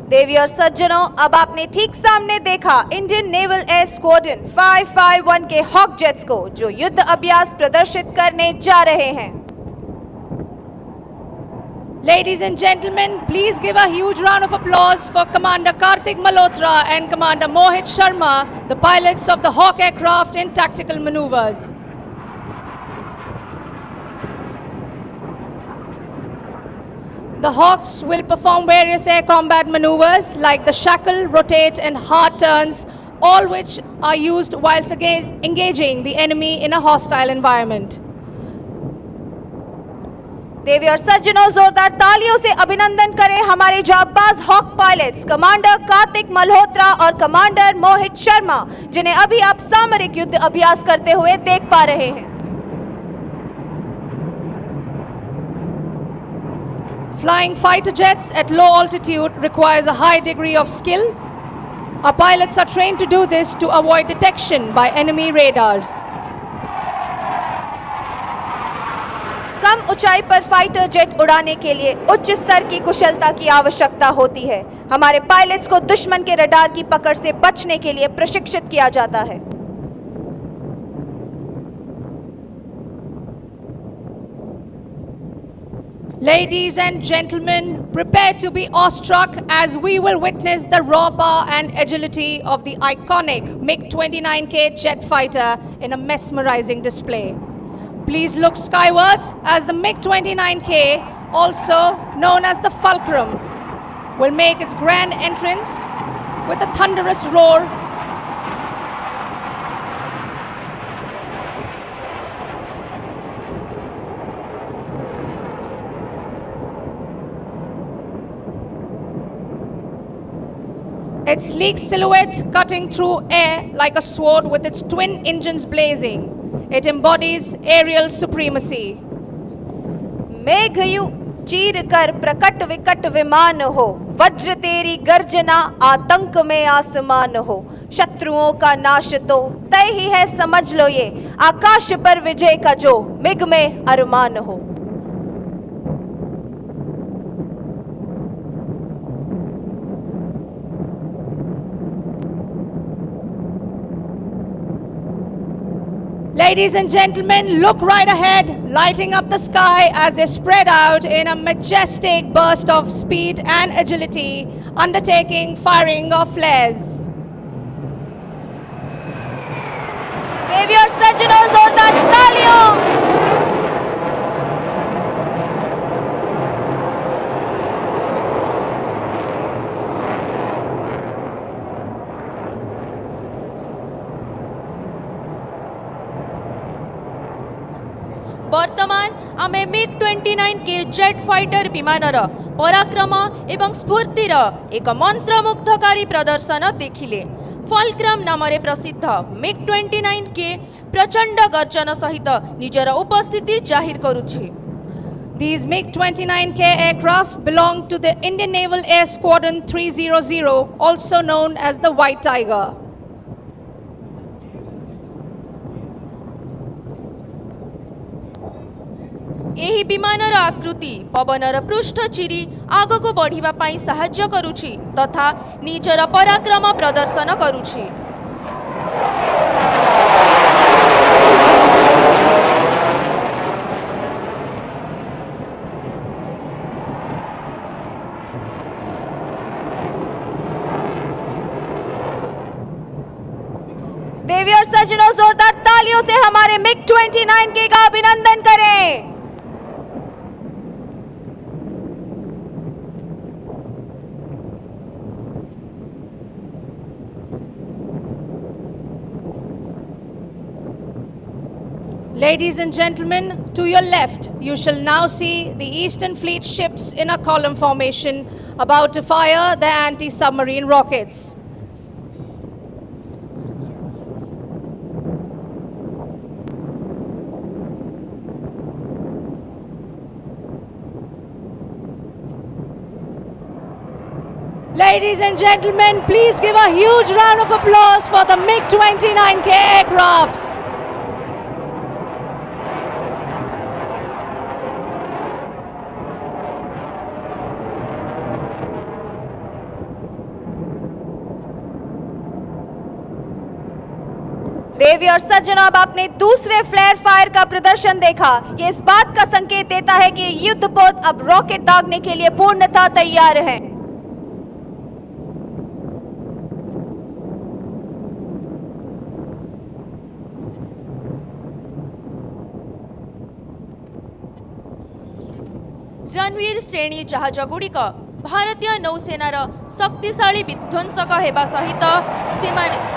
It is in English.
देवी और सज्जनों, अब आपने ठीक सामने देखा इंडियन नेवल एयर स्क्वाड्रन 551 के हॉक जेट्स को, जो युद्ध अभ्यास प्रदर्शित करने जा रहे हैं। Ladies and gentlemen, please give a huge round of applause for Commander Kartik Malhotra and Commander Mohit Sharma, the pilots of the Hawk aircraft in tactical maneuvers. The Hawks will perform various air combat maneuvers like the shackle, rotate and hard turns, all which are used whilst engaging the enemy in a hostile environment. देवी और सज्जनों, जोरदार तालियों से अभिनंदन करें हमारे जाबाज hawk pilots commander Kartik Malhotra और कमांडर मोहित शर्मा, जिन्हें अभी आप सामरिक युद्ध अभ्यास करते हुए देख पा रहे हैं। Flying fighter jets at low altitude requires a high degree of skill. Our pilots are trained to do this to avoid detection by enemy radars. कम ऊंचाई पर फाइटर जेट उड़ाने के लिए उच्च स्तर की कुशलता की आवश्यकता होती है। हमारे पायलट्स को दुश्मन के रडार की पकड़ से बचने के लिए प्रशिक्षित किया जाता है। Ladies and gentlemen, prepare to be awestruck as we will witness the raw power and agility of the iconic MiG-29K jet fighter in a mesmerizing display. Please look skywards as the MiG-29K, also known as the Fulcrum, will make its grand entrance with a thunderous roar. Its sleek silhouette cutting through air like a sword with its twin engines blazing. It embodies aerial supremacy. मेघयु चीर कर प्रकट विकट विमान हो, वज्र तेरी गर्जना आतंक में आसमान हो। शत्रुओं का नाश तो तय ही है, समझ लो ये आकाश पर विजय का जो मिग में अरमान हो। Ladies and gentlemen, look right ahead, lighting up the sky as they spread out in a majestic burst of speed and agility, undertaking firing of flares. देवी और सज्जनों, जोरदार तालियों। वर्तमान आमे MiG-29 के जेट फाइटर विमानर पराक्रम एवं स्फूर्तिर एक मंत्रमुग्धकारी प्रदर्शन देखिले। फल्क्रम नामरे प्रसिद्ध MiG-29 के प्रचंड गर्जन सहित निजर उपस्थिति जाहिर करुछि। These MiG-29K aircraft belong to the Indian Naval Air Squadron 300, also known as the White Tiger. एही विमानर आकृति पवनर पृष्ठ चिरी आग को बढ़िबा पाई सहाय्य करुछि तथा निजर पराक्रम प्रदर्शन करुछि। देवी और सज्जनों, जोरदार तालियों से हमारे MiG-29K का अभिनंदन करें। Ladies and gentlemen, to your left, you shall now see the Eastern Fleet ships in a column formation about to fire their anti-submarine rockets. Ladies and gentlemen, please give a huge round of applause for the MiG-29K aircraft. देवी और सज्जनों, अब आपने दूसरे flare fire का प्रदर्शन देखा। ये इस बात का संकेत देता है कि युद्धपोत अब रॉकेट दागने के लिए पूर्णतः तैयार है। रणवीर श्रेणी जहाज गुड़िक भारतीय नौसेनार शक्तिशाली विध्वंसक हेबा सहित सेमाने